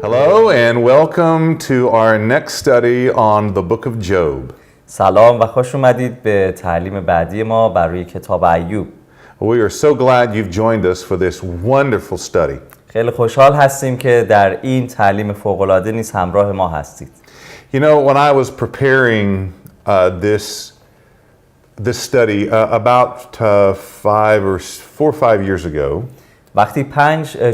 Hello and welcome to our next study on the book of Job. سلام و خوش اومدید به تعلیم بعدی ما بر روی کتاب ایوب. We are so glad you've joined us for this wonderful study. خیلی خوشحال هستیم که در این تعلیم فوق‌العاده نیز همراه ما هستید. You know, when I was preparing this study about 4 or 5 years ago, وقتی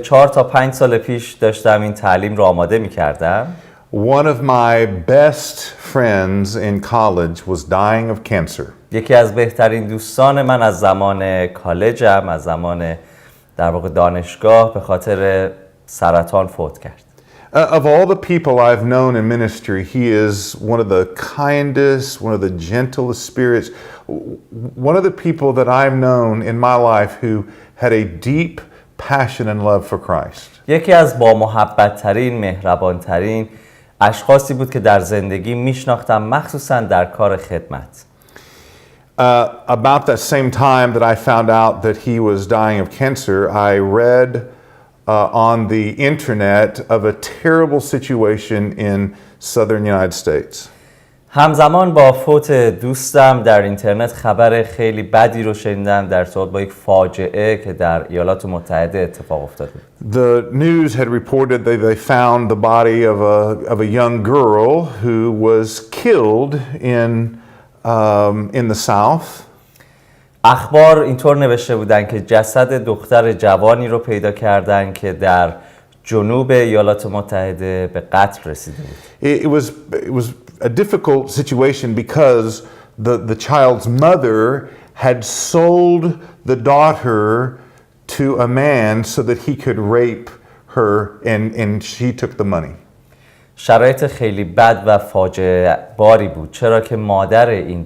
4 تا 5 سال پیش داشتم این تعلیم رو آماده می‌کردم، one of my best friends in college was dying of cancer. یکی از بهترین دوستان من از زمان کالجم، از زمان در واقع دانشگاه به خاطر سرطان فوت کرد. Of all the people I've known in ministry, he is one of the kindest, one of the gentlest spirits, one of the people that I've known in my life who had a deep passion and love for Christ. یکی از با محبت ترین، مهربان ترین اشخاصی بود که در زندگی میشناختم، مخصوصا در کار خدمت. About that same time that I found out that he was dying of cancer, I read on the internet of a terrible situation in southern United States. همزمان با فوت دوستم در اینترنت خبر خیلی بدی رو شنیدم در ارتباط با یک فاجعه که در ایالات متحده اتفاق افتاده. The news had reported that they found the body of a young girl who was killed in the south. اخبار اینطور نوشته بودن که جسد دختر جوانی رو پیدا کردن که در جنوب ایالات متحده به قتل رسیده بود. It was a difficult situation because the child's mother had sold the daughter to a man so that he could rape her and she took the money. شرایط خیلی بد و فاجعه باری بود، چرا که مادر این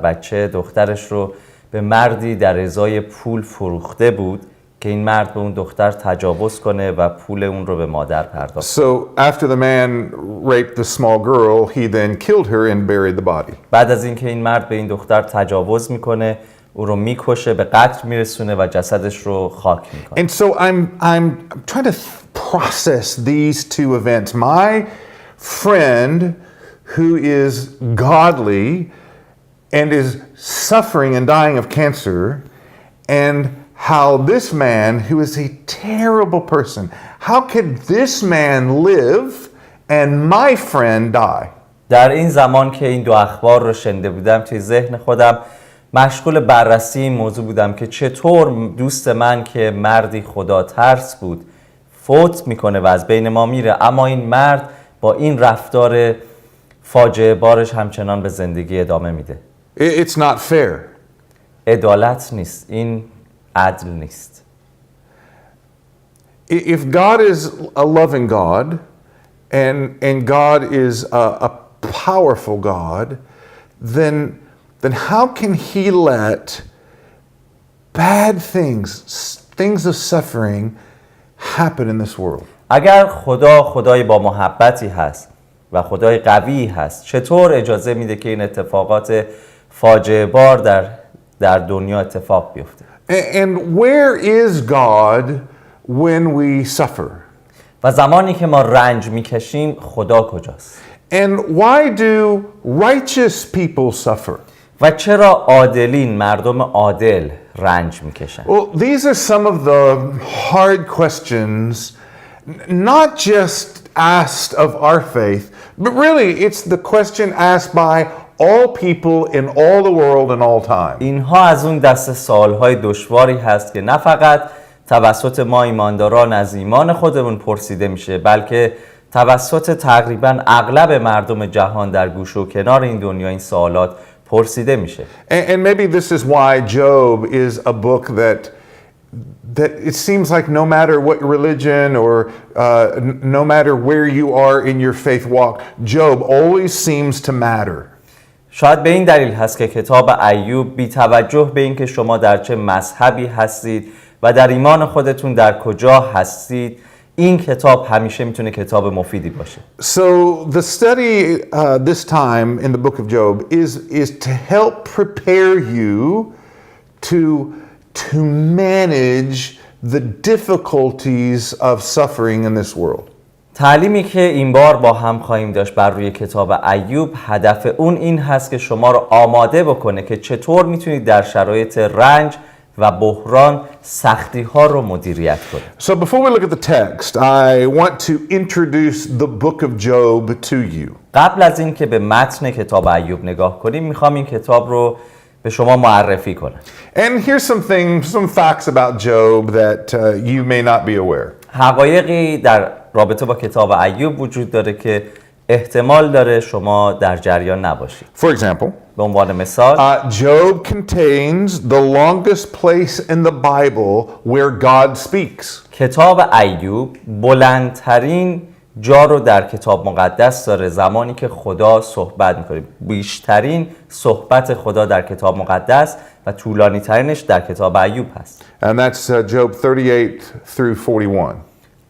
بچه دخترش رو به مردی در ازای پول فروخته بود که این مرد به اون دختر تجاوز کنه و پول اون رو به مادر پرداخت. So after the man raped the small girl, he then killed her and buried the body. بعد از اینکه این مرد به این دختر تجاوز میکنه، او رو میکشه، به قتل میرسونه و جسدش رو خاک میکنه. And so I'm trying to process these two events. My friend who is godly and is suffering and dying of cancer, and how this man who is a terrible person, how could this man live and my friend die? در این زمان که این دو اخبار رو شنیده بودم توی ذهن خودم مشغول بررسی این موضوع بودم که چطور دوست من که مردی خدا ترس بود فوت میکنه و از بین ما میره، اما این مرد با این رفتار فاجعه بارش همچنان به زندگی ادامه میده. It's not fair. عدالت نیست، این عدل نیست. If God is a loving God and God is a powerful God, then how can he let bad things of suffering happen in this world? اگر خدای با محبتی هست و خدای قوی هست، چطور اجازه میده که این اتفاقات فاجعه بار در دنیا اتفاق بیفته؟ And where is God when we suffer? و زمانی که ما رنج میکشیم خدا کجاست؟ And why do righteous people suffer? و چرا عادلین، مردم عادل رنج میکشن؟ Well, these are some of the hard questions, not just asked of our faith, but really it's the question asked by all people in all the world and all time. اینها از اون دست سوالهای دشواری هست که نه فقط توسط ما ایمانداران از ایمان خودمون پرسیده میشه، بلکه توسط تقریبا اغلب مردم جهان در گوش و کنار این دنیا این سوالات پرسیده میشه. And maybe this is why Job is a book that it seems like no matter what religion or no matter where you are in your faith walk, Job always seems to matter. شاید به این دلیل هست که کتاب ایوب بی توجه به اینکه شما در چه مذهبی هستید و در ایمان خودتون در کجا هستید، این کتاب همیشه میتونه کتاب مفیدی باشه. So the study this time in the book of Job is to help prepare you to manage the difficulties of suffering in this world. تعلیمی که این بار با هم خواهیم داشت بر روی کتاب ایوب، هدف اون این هست که شما رو آماده بکنه که چطور میتونید در شرایط رنج و بحران سختی ها رو مدیریت کنید. So before we look at the text, I want to introduce the book of Job to you. قبل از این که به متن کتاب ایوب نگاه کنیم، میخوام این کتاب رو به شما معرفی کنم. And here's some facts about Job that you may not be aware. حقایقی در رابطه با کتاب ایوب وجود داره که احتمال داره شما در جریان نباشید. For example, به عنوان مثال Job contains the longest place in the Bible where God speaks. کتاب ایوب بلندترین جا رو در کتاب مقدس داره زمانی که خدا صحبت میکنه. بیشترین صحبت خدا در کتاب مقدس و طولانی ترینش در کتاب ایوب هست. And that's Job 38 through 41.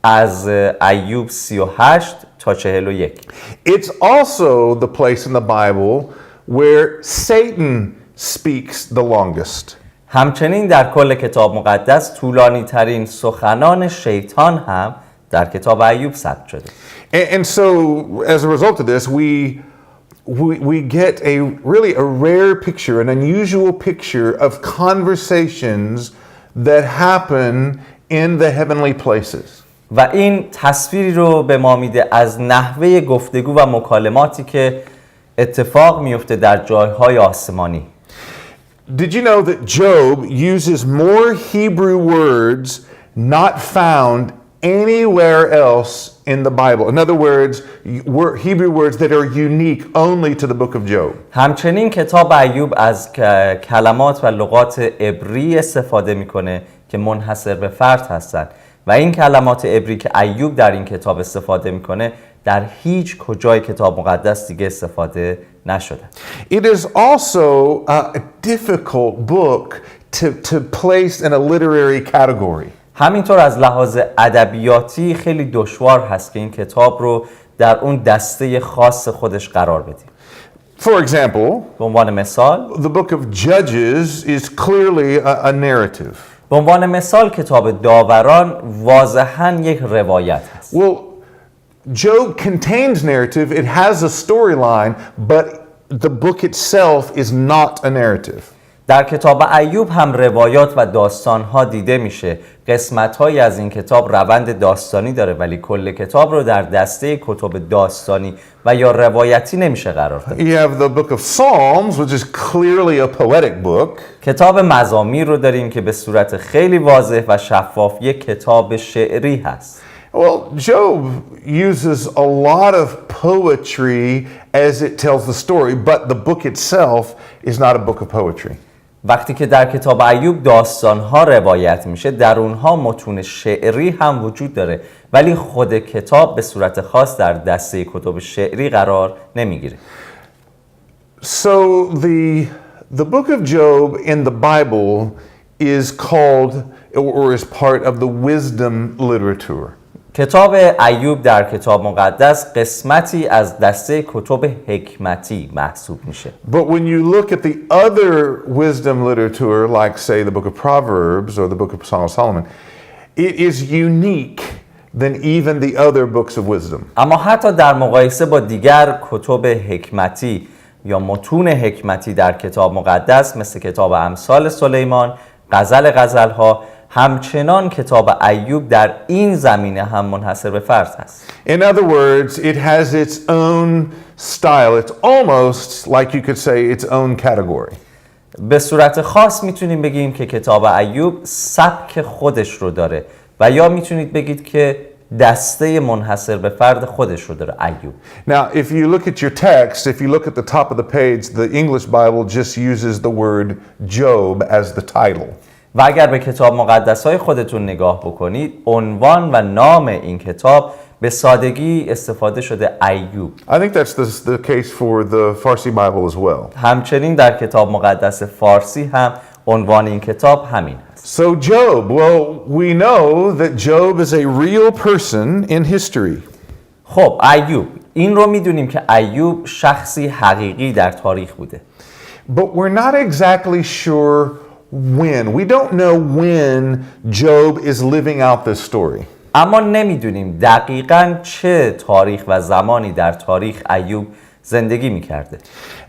از ایوب 38 تا 41. It's also the place in the Bible where Satan speaks the longest. همچنین در کل کتاب مقدس طولانی ترین سخنان شیطان هم در کتاب ایوب ثبت شده. And so as a result of this, we get a rare picture, an unusual picture of conversations that happen in the heavenly places. و این تصویری رو به ما میده از نحوه گفتگو و مکالماتی که اتفاق میفته در جایهای آسمانی. Did you know that Job uses more Hebrew words not found anywhere else in the Bible? In other words, Hebrew words that are unique only to the book of Job. همچنین کتاب ایوب از کلمات و لغات عبری استفاده میکنه که منحصر به فرد هستند و این کلمات عبری که ایوب در این کتاب استفاده میکنه در هیچ کجای کتاب مقدس دیگه استفاده نشده. It is also a difficult book to place in a literary category. همینطور از لحاظ ادبیاتی خیلی دشوار هست که این کتاب رو در اون دسته خاص خودش قرار بدیم. For example, به عنوان مثال the book of Judges is clearly a narrative. به عنوان مثال کتاب داوران واضحاً یک روایت هست. Well, Job contains narrative, it has a storyline, but the book itself is not a narrative. در کتاب ایوب هم روایات و داستان‌ها دیده میشه. قسمت‌هایی از این کتاب روند داستانی داره ولی کل کتاب رو در دسته کتب داستانی و یا روایتی نمیشه قرار داد. You have the book of Psalms, which is clearly a poetic book. کتاب مزامیر رو داریم که به صورت خیلی واضح و شفاف یک کتاب شعری هست. Well, Job uses a lot of poetry as it tells the story, but the book itself is not a book of poetry. وقتی که در کتاب ایوب داستان‌ها روایت میشه در اونها متون شعری هم وجود داره ولی خود کتاب به صورت خاص در دسته کتب شعری قرار نمیگیره. So the book of Job in the Bible is called or is part of the wisdom literature. کتاب ایوب در کتاب مقدس قسمتی از دسته کتب حکمتی محسوب میشه. But when you look at the other wisdom literature, like say the book of Proverbs or the book of Song of Solomon, it is unique than even the other books of wisdom. اما حتی در مقایسه با دیگر کتب حکمتی یا متون حکمتی در کتاب مقدس مثل کتاب امثال سلیمان، غزل‌ها، همچنان کتاب ایوب در این زمینه هم منحصر به فرد هست. In other words, it has its own style. It's almost like you could say its own category. به صورت خاص میتونیم بگیم که کتاب ایوب سبک خودش رو داره و یا میتونید بگید که دسته منحصر به فرد خودش رو داره ایوب. Now, if you look at your text, if you look at the top of the page, the English Bible just uses the word Job as the title. و اگر به کتاب مقدس های خودتون نگاه بکنید عنوان و نام این کتاب به سادگی استفاده شده ایوب. I think that's the case for the Farsi Bible as well. همچنین در کتاب مقدس فارسی هم عنوان این کتاب همین هست. So Job, well, we know that Job is a real person in history. خب ایوب، این رو میدونیم که ایوب شخصی حقیقی در تاریخ بوده. But we're not exactly sure when. We don't know when Job is living out this story. اما نمیدونیم دقیقاً چه تاریخ و زمانی در تاریخ ایوب زندگی میکرده.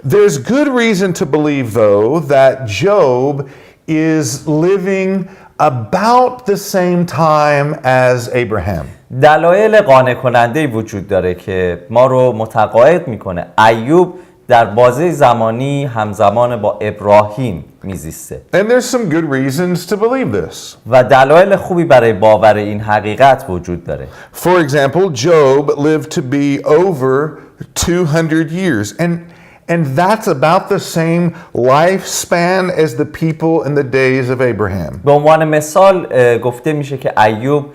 There's good reason to believe, though, that Job is living about the same time as Abraham. دلایل قانع کننده وجود داره که ما رو متقاعد میکنه ایوب در بازه زمانی همزمان با ابراهیم میزیسته. And there's some good reasons to believe this. و دلایل خوبی برای باور این حقیقت وجود داره. For example, Job lived to be over 200 years, and that's about the same lifespan as the people in the days of Abraham. به عنوان مثال گفته میشه که ایوب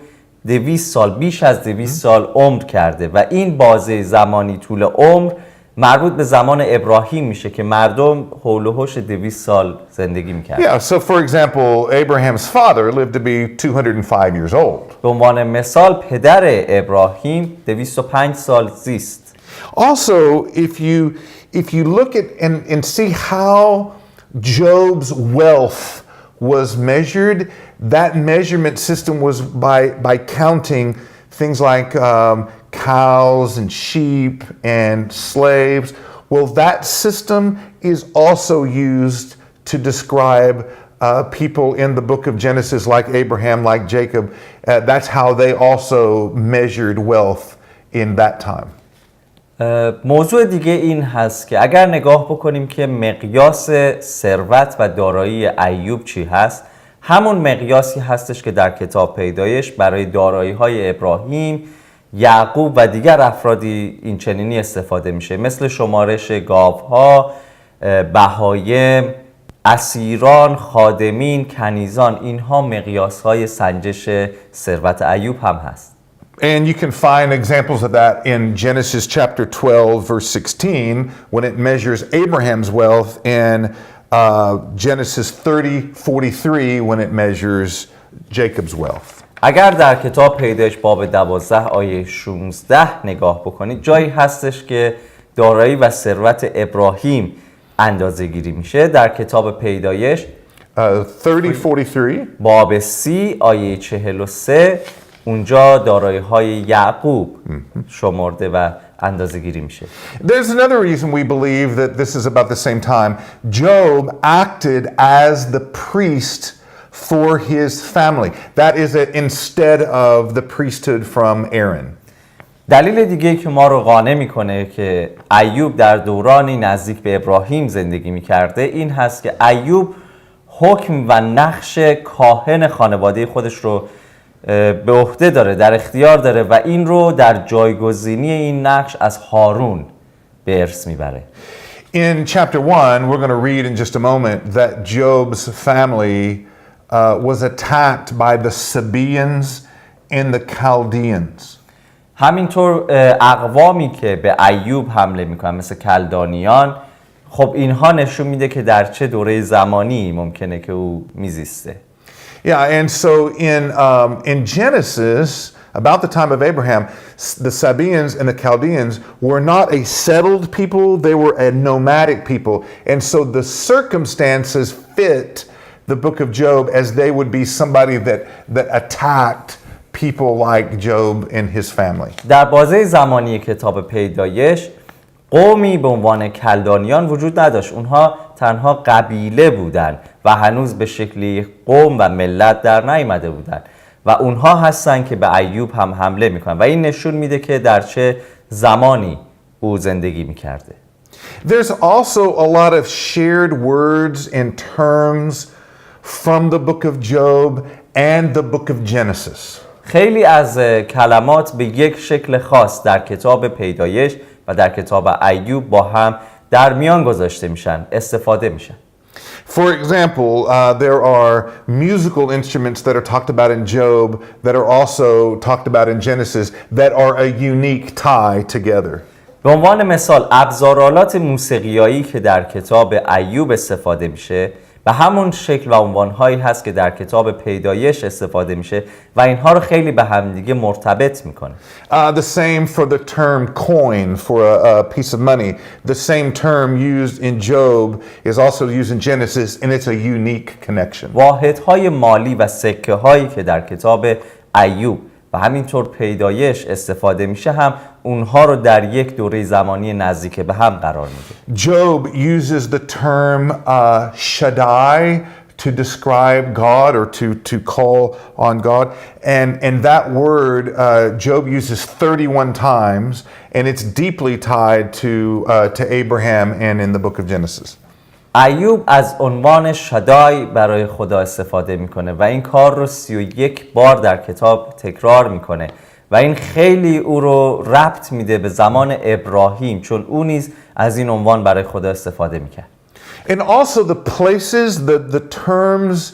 200 سال بیش از 200 سال عمر کرده و این بازه زمانی طول عمر مربوط به زمان ابراهیم میشه که مردم حول و حوش 200 سال زندگی میکردن. Yeah, so for example, Abraham's father lived to be 205 years old. به عنوان مثال پدر ابراهیم 205 سال زیست. Also, if you look at and see how Job's wealth was measured, that measurement system was by counting things like cows and sheep and slaves. Well, that system is also used to describe people in the book of Genesis, like Abraham, like Jacob. That's how they also measured wealth in that time. موضوع دیگه این هست که اگر نگاه بکنیم که مقیاس ثروت و دارایی ایوب چی هست، همون مقیاسی هستش که در کتاب پیدایش برای دارایی‌های ابراهیم، یعقوب و دیگر افرادی این چنینی استفاده میشه، مثل شمارش گاوها، بهایم، اسیران، خادمین، کنیزان. اینها مقیاس‌های سنجش ثروت ایوب هم هست. And you can find examples of that in Genesis chapter 12, verse 16, when it measures Abraham's wealth, and Genesis 30:43, when it measures Jacob's wealth. اگر در کتاب پیدایش باب 12 آیه 16 نگاه بکنید، جایی هستش که دارایی و ثروت ابراهیم اندازه گیری میشه. در کتاب پیدایش 30:43. باب 30 آیه 43 اونجا دارایی های یعقوب شمرده و اندازه گیری میشه. There's another reason we believe that this is about the same time. Job acted as the priest for his family. That is instead of the priesthood from Aaron. دلیل دیگه که ما رو قانع میکنه که ایوب در دورانی نزدیک به ابراهیم زندگی میکرده این هست که ایوب حکم و نقش کاهن خانواده خودش رو به عهده داره، در اختیار داره و این رو در جایگزینی این نقش از هارون به ارث میبره. In chapter 1, we're going to read in just a moment that Job's family was attacked by the Sabaeans and the Chaldeans. همینطور اقوامی که به ایوب حمله میکنن مثل کلدانیان، خب اینها نشون میده که در چه دوره زمانی ممکنه که او میزیسته. Yeah, and so in Genesis, about the time of Abraham, the Sabaeans and the Chaldeans were not a settled people, they were a nomadic people. And so the circumstances fit the book of Job as they would be somebody that attacked people like Job and his family. در بازه زمانی کتاب پیدایش قومی به عنوان کلدانیان وجود نداشت. اونها تنها قبیله بودن و هنوز به شکلی قوم و ملت در نیامده بودن و اونها هستن که به ایوب هم حمله میکنن و این نشون میده که در چه زمانی او زندگی میکرده. There's also a lot of shared words and terms from the book of Job and the book of Genesis. خیلی از کلمات به یک شکل خاص در کتاب پیدایش و در کتاب ایوب با هم در میان گذاشته میشن، استفاده میشن. For example, there are musical instruments that are talked about in Job that are also talked about in Genesis that are a unique tie together. به عنوان مثال ابزارآلات موسیقیایی که در کتاب ایوب استفاده میشه به همون شکل و عنوانهایی هست که در کتاب پیدایش استفاده میشه و اینها رو خیلی به همدیگه مرتبط میکنه. The same for the term coin for a piece of money. The same term used in Job is also used in Genesis and it's a unique connection. واحدهای مالی و سکه هایی که در کتاب ایوب و همینطور پیدایش استفاده میشه هم اونها رو در یک دوره زمانی نزدیک به هم قرار میده. Job uses the term Shaddai to describe God or to call on God. And that word Job uses 31 times, and it's deeply tied to Abraham and in the book of Genesis. ایوب از عنوان شدای برای خدا استفاده میکنه و این کار رو 31 بار در کتاب تکرار میکنه و این خیلی او رو ربط میده به زمان ابراهیم، چون او نیز از این عنوان برای خدا استفاده میکرد. And also the places, the terms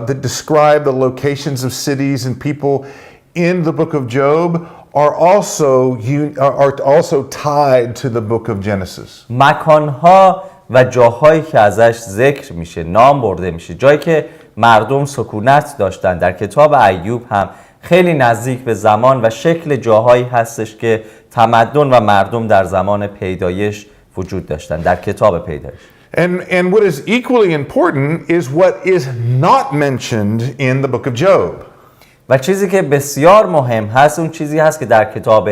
that describe the locations of cities and people in the book of Job are also tied to the book of Genesis. مکانها و جاهایی که ازش ذکر میشه، نام برده میشه، جایی که مردم سکونت داشتن، در کتاب ایوب هم خیلی نزدیک به زمان و شکل جاهایی هستش که تمدن و مردم در زمان پیدایش وجود داشتن در کتاب پیدایش. And what is equally important is what is not mentioned in the book of Job. و چیزی که بسیار مهم هست اون چیزی هست که در کتاب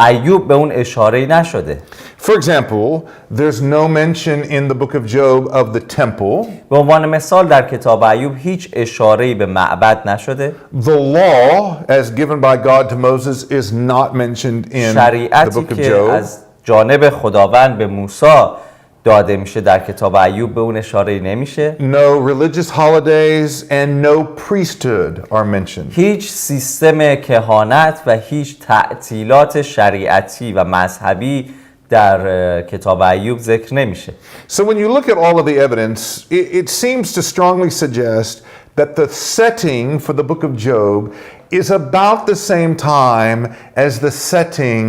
ایوب به اون اشاره نشده. For example, there's no mention in the book of Job of the temple. به عنوان مثال در کتاب ایوب هیچ اشاره‌ای به معبد نشده. The law as given by God to Moses is not mentioned in the شریعتی book of که Job. از جانب خداوند به موسی داده میشه در کتاب ایوب به اون اشاره نمیشه. No religious holidays and no priesthood are mentioned. هیچ سیستم کهانت و هیچ تعطیلات شریعتی و مذهبی در کتاب ایوب ذکر نمیشه. So when you look at all of the evidence, it seems to strongly suggest that the setting for the book of Job is about the same time as the setting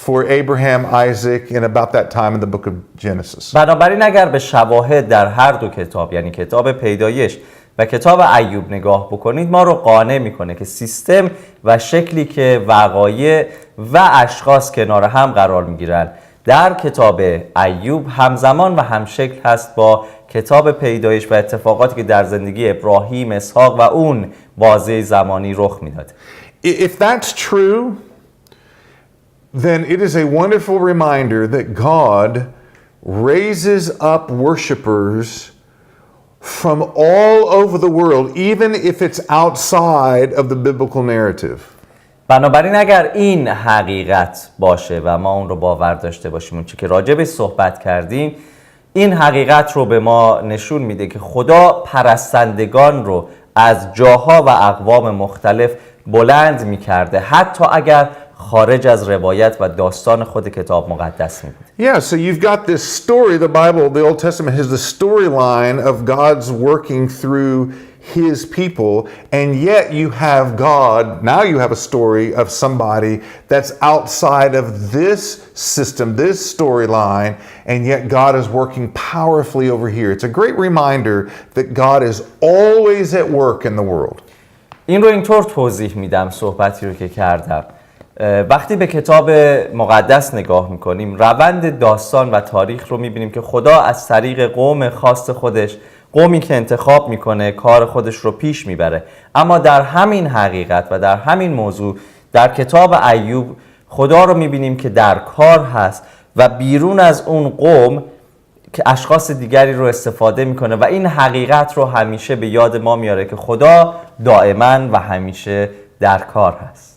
for Abraham, Isaac, and about that time in the book of Genesis. بنابراین اگر به شواهد در هر دو کتاب، یعنی کتاب پیدایش و کتاب ایوب نگاه بکنید، ما رو قانع میکنه که سیستم و شکلی که وقایع و اشخاص کنار هم قرار میگیرن در کتاب ایوب همزمان و همشکل هست با کتاب پیدایش و اتفاقاتی که در زندگی ابراهیم، اسحاق و اون بازه زمانی رخ میداد. If that's true, then it is a wonderful reminder that God raises up worshipers from all over the world, even if it's outside of the biblical narrative. بنابراین اگر این حقیقت باشه و ما اون رو باور داشته باشیم، اون چی که راجع به صحبت کردیم، این حقیقت رو به ما نشون میده که خدا پرستندگان رو از جاها و اقوام مختلف بلند میکرده، حتی اگر خارج از روایت و داستان خود کتاب مقدس میبود. Yeah, so you've got this story, the Bible, the Old Testament has the storyline of God's working through his people, and yet you have God, now you have a story of somebody that's outside of this system, this storyline, and yet God is working powerfully over here. It's a great reminder that God is always at work in the world. این رو اینطور توضیح میدم صحبتی رو که کردم. وقتی به کتاب مقدس نگاه میکنیم، روند داستان و تاریخ رو میبینیم که خدا از طریق قوم خاص خودش، قومی که انتخاب میکنه، کار خودش رو پیش میبره. اما در همین حقیقت و در همین موضوع در کتاب ایوب خدا رو میبینیم که در کار هست و بیرون از اون قوم که اشخاص دیگری رو استفاده میکنه و این حقیقت رو همیشه به یاد ما میاره که خدا دائما و همیشه در کار هست.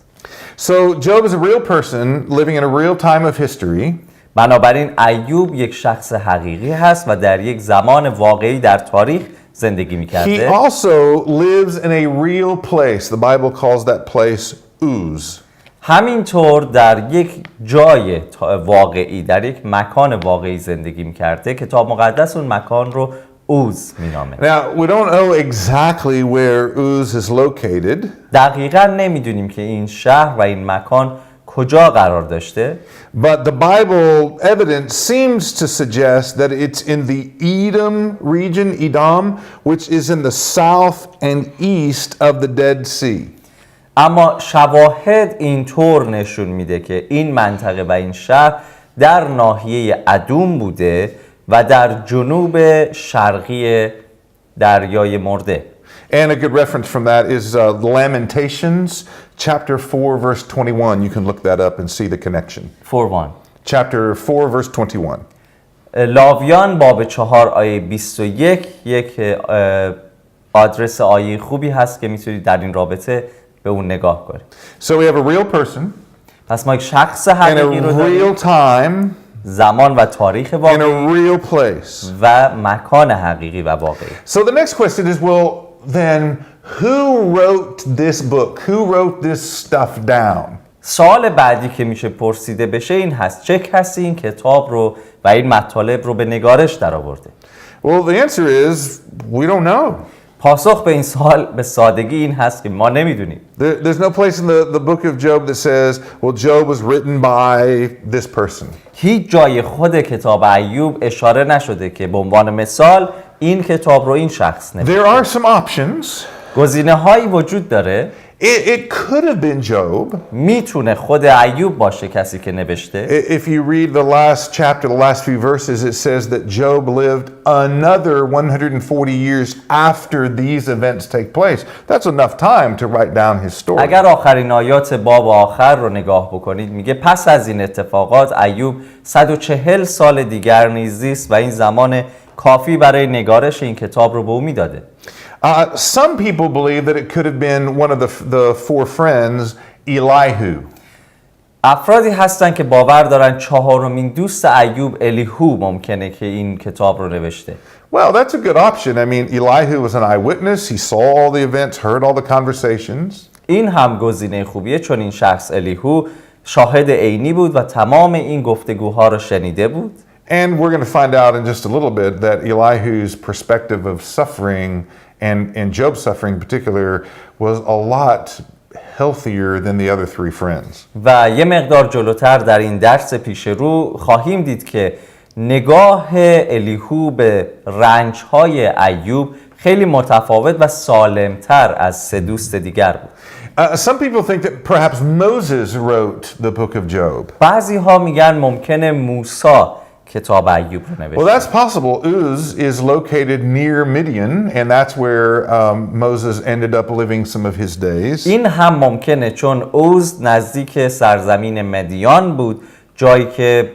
So Job is a real person living in a real time of history. بنابراین ایوب یک شخص حقیقی هست و در یک زمان واقعی در تاریخ زندگی میکرده. He also lives in a real place. The Bible calls that place Uz. همینطور در یک جای واقعی، در یک مکان واقعی زندگی میکرده. کتاب مقدس اون مکان رو اوز مینامه. Now, we don't know exactly where Uz is located. دقیقاً نمیدونیم که این شهر و این مکان کجا قرار داشته. But the Bible evidence seems to suggest that it's in the Edom region, Edom, which is in the south and east of the Dead Sea. اما شواهد اینطور نشون میده که این منطقه و این شهر در ناحیه ادوم بوده و در جنوب شرقی دریای مرده. And a good reference from that is Lamentations, chapter 4, verse 21. You can look that up and see the connection. 4:1. Chapter 4, verse 21. لاویان باب 4 آیه 21 یک آدرس آیه خوبی هست که میتونید در این رابطه به اون نگاه کنید. So we have a real person پس ما یک شخص in حقیقی رو a داریم، real time زمان و تاریخ in a واقعی real place. و مکان حقیقی و واقعی. So the next question is, well, then who wrote this book? Who wrote this stuff down? سوال بعدی که میشه پرسیده بشه این هست: چه کسی این کتاب رو و این مطالب رو به نگارش درآورده؟ Well, the answer is we don't know. پاسخ به این سوال به سادگی این هست که ما نمیدونیم. There's no place in the book of Job that says, well, Job was written by this person. هیچ جای خود کتاب ایوب اشاره نشده که به عنوان مثال این کتاب رو این شخص نوشته. There are some options. گزینه هایی وجود داره. It could have been Job. میتونه خود ایوب باشه کسی که نوشته. If you read the last chapter, the last few verses, it says that Job lived another 140 years after these events take place. That's enough time to write down his story. اگر آخرین آیات باب آخر رو نگاه بکنید میگه پس از این اتفاقات ایوب 140 سال دیگر نیز زیست و این زمان کافی برای نگارش این کتاب رو به او میداده. Some people believe that it could have been one of the four friends, Elihu. افرادی هستن که باور دارن چهارمین دوست ایوب الیهو ممکنه که این کتاب رو نوشته. Well, that's a good option. I mean, Elihu was an eyewitness. He saw all the events, heard all the conversations. این هم گزینه خوبیه چون این شخص الیهو شاهد عینی بود و تمام این گفتگوها رو شنیده بود. And we're going to find out in just a little bit that Elihu's perspective of suffering and Job's suffering in particular was a lot healthier than the other three friends. و یه مقدار جلوتر در این درس پیش رو خواهیم دید که نگاه الیهو به رنج‌های ایوب خیلی متفاوت و سالمتر از سه دوست دیگر بود. Some people think that perhaps Moses wrote the book of Job. بعضی ها میگن ممکنه موسی کتاب ایوب رو نوشته. Well, that's possible. Uz is located near Midian, and that's where Moses ended up living some of his days. این هم ممکنه چون اوز نزدیک سرزمین مدیان بود، جایی که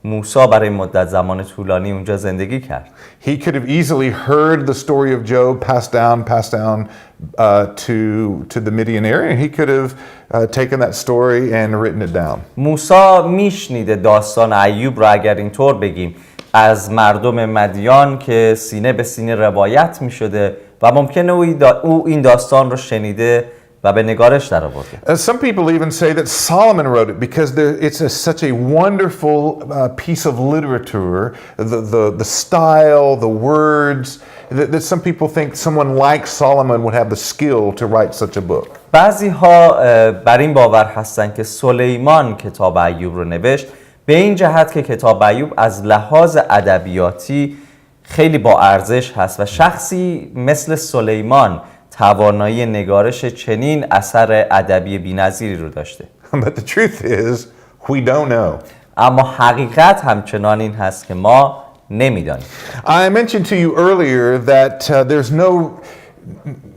موسی برای مدت زمان طولانی اونجا زندگی کرد. He could have easily heard the story of Job passed down to the Midian area, and he could have taken that story and written it down. موسی میشنیده داستان ایوب رو اگر اینطور بگیم از مردم مدیان که سینه به سینه روایت میشده و ممکنه او این داستان رو شنیده و به نگارش در آورده. Some people even say that Solomon wrote it because it's such a wonderful piece of literature, the style, the words, that some people think someone like Solomon would have the skill to write such a book. بعضی ها بر این باور هستن که سلیمان کتاب ایوب رو نوشت به این جهت که کتاب ایوب از لحاظ ادبیاتی خیلی با ارزش هست و شخصی مثل سلیمان توانایی نگارش چنین اثر ادبی بی‌نظیری رو داشته. But the truth is, we don't know. اما حقیقت همچنان این هست که ما نمیدانیم. I mentioned to you earlier that there's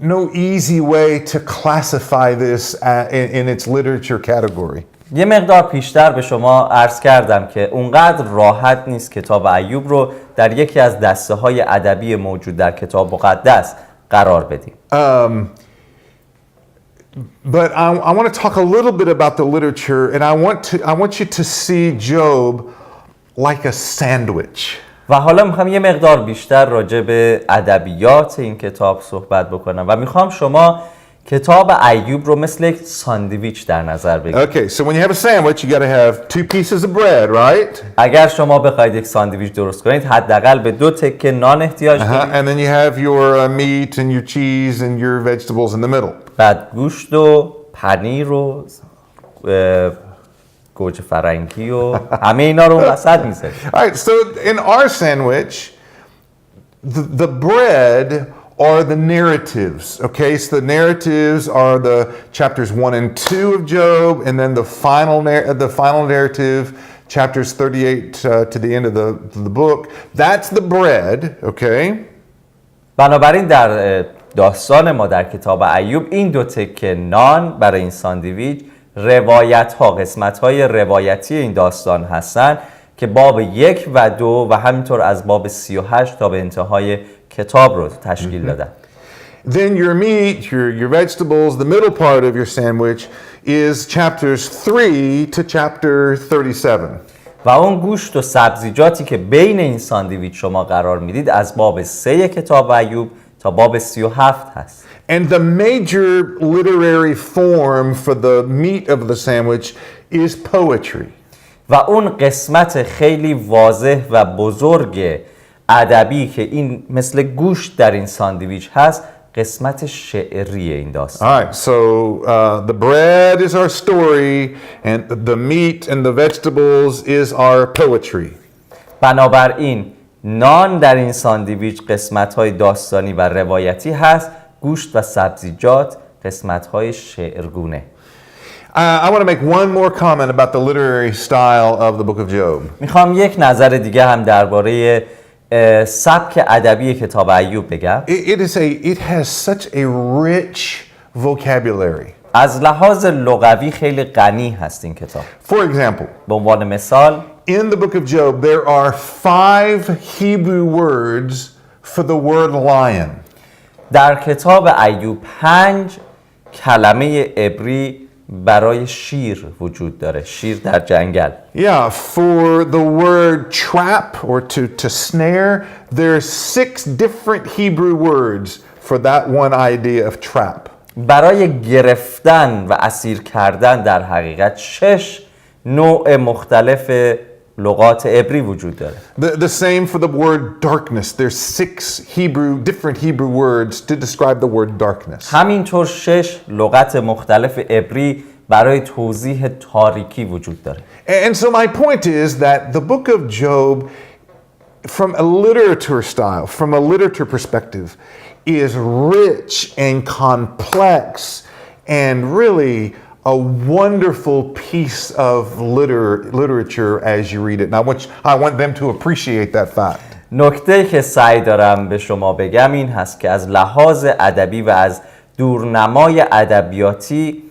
no easy way to classify this in its literature category. یه مقدار پیشتر به شما عرض کردم که اونقدر راحت نیست کتاب ایوب رو در یکی از دسته های ادبی موجود در کتاب مقدس قرار بدیم. But I want to talk a little bit about the literature, and I want you to see Job like a sandwich. و حالا میخوام یه مقدار بیشتر راجع به ادبیات این کتاب صحبت بکنم و میخوام شما کتاب ایوب رو مثل یک ساندویچ در نظر بگیرید. Okay, so when you have a sandwich, you got to have 2 pieces of bread, right? اگر شما بخواید یک ساندویچ درست کنید حداقل به 2 تکه نان احتیاج دارید. And then you have your meat and your cheese and your vegetables in the middle. بعد گوشت و پنیر و گوجه فرنگی و همه اینا رو وسط میذارید. All right, so in our sandwich, the bread are the narratives, okay? So the narratives are the chapters 1 and 2 of Job, and then the final narrative, chapters 38 to the end of the book. That's the bread, okay? بنابراین در داستان ما در کتاب ایوب این دو تکه نان برای این ساندویچ روایت ها، قسمت های روایتی این داستان هستن که باب 1 و 2 و همینطور از باب 38 تا به انتهای کتاب رو تشکیل دادن. Then your meat, your vegetables, the middle part of your sandwich is chapters 3 to chapter 37. و اون گوشت و سبزیجاتی که بین این ساندویچ شما قرار میدید از باب 3 کتاب ایوب تا باب 37 هست. And the major literary form for the meat of the sandwich is poetry. و اون قسمت خیلی واضح و بزرگ ادبی که این مثل گوشت در این ساندویچ هست قسمت شعری این داستان. All right, so the bread is our story and the meat and the vegetables is our poetry. بنابراین نان در این ساندویچ قسمت‌های داستانی و روایتی هست، گوشت و سبزیجات قسمت‌های شعرگونه. I want to make one more comment about the literary style of the book of Job. میخوام یک نظر دیگه هم درباره سبک ادبی کتاب ایوب بگم. It has such a rich vocabulary. از لحاظ لغوی خیلی غنی هست این کتاب. For example, به عنوان مثال in the book of Job there are 5 Hebrew words for the word lion. در کتاب ایوب 5 کلمه عبری برای شیر وجود داره، شیر در جنگل. Yeah, for the word trap or to snare, there's 6 different Hebrew words for that one idea of trap. برای گرفتن و اسیر کردن در حقیقت 6 نوع مختلف لغات عبری وجود داره. The same for the word darkness. There's 6 different Hebrew words to describe the word darkness. همینطور 6 لغت مختلف عبری برای توضیح تاریکی وجود داره. And so my point is that the book of Job, from a literature style, from a literature perspective, is rich and complex and really a wonderful piece of literature as you read it. And I want them to appreciate that fact. نکته که سعی دارم به شما بگم این هست که از لحاظ ادبی و از دورنمای ادبیاتی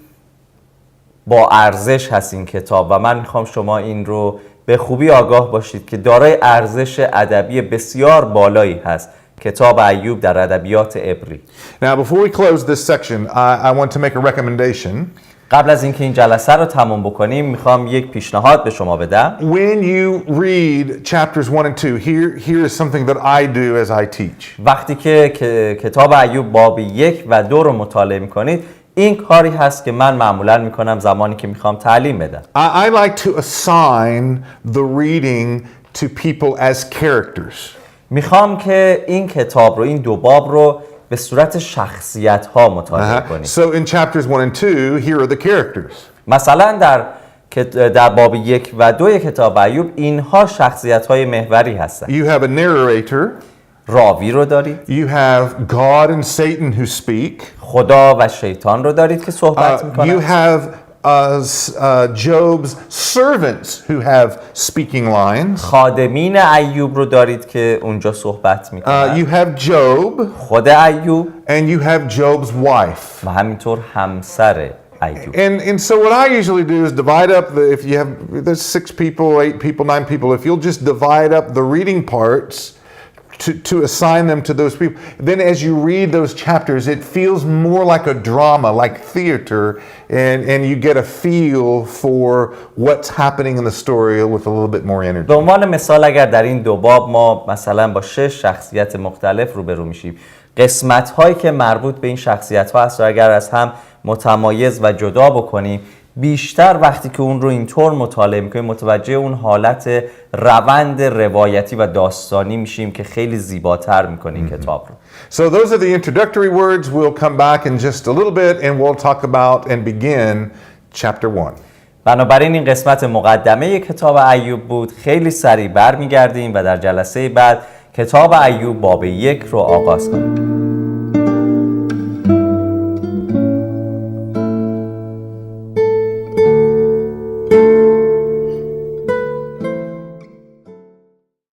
با ارزش هست این کتاب و من میخوام شما این رو به خوبی آگاه باشید که دارای ارزش ادبی بسیار بالایی هست کتاب ایوب در ادبیات عبری. Now before we close this section, I want to make a recommendation. قبل از اینکه این جلسه رو تمام بکنیم میخوام یک پیشنهاد به شما بدم. When you read chapters 1 and 2, here is something that I do as I teach. وقتی که کتاب ایوب باب 1 و 2 رو مطالعه میکنید این کاری هست که من معمولا میکنم زمانی که میخوام تعلیم بدم. I like to assign the reading to people as characters. میخوام که این کتاب رو، این دو باب رو به صورت شخصیت ها مطالعه کنید. So in chapters 1 and 2, here are the characters. مثلا در باب 1 و 2 کتاب ایوب اینها شخصیت های محوری هستند. You have a narrator. راوی رو دارید. You have God and Satan who speak. خدا و شیطان رو دارید که صحبت میکنند. You have Job's servants who have speaking lines. خادمین ایوب رو دارید که اونجا صحبت میکنند. You have Job. خود ایوب. And you have Job's wife. و همینطور همسر ایوب. And so what I usually do is divide up if you have there's 6 people, 8 people, 9 people, if you'll just divide up the reading parts to assign them to those people, then as you read those chapters, it feels more like a drama, like theater, and you get a feel for what's happening in the story with a little bit more energy. به عنوان مثال اگر در این دو باب ما مثلا با 6 شخصیت مختلف روبرو میشیم، قسمت هایی که مربوط به این شخصیت ها هست و اگر از هم متمایز و جدا بکنیم، بیشتر وقتی که اون رو اینطور مطالعه میکنیم متوجه اون حالت روند روایتی و داستانی میشیم که خیلی زیباتر میکنه این کتاب رو. So those are the introductory words. We'll come back in just a little bit and we'll talk about and begin chapter 1. بنابراین این قسمت مقدمه کتاب ایوب بود. خیلی سریع برمیگردیم و در جلسه بعد کتاب ایوب باب 1 رو آغاز کنیم.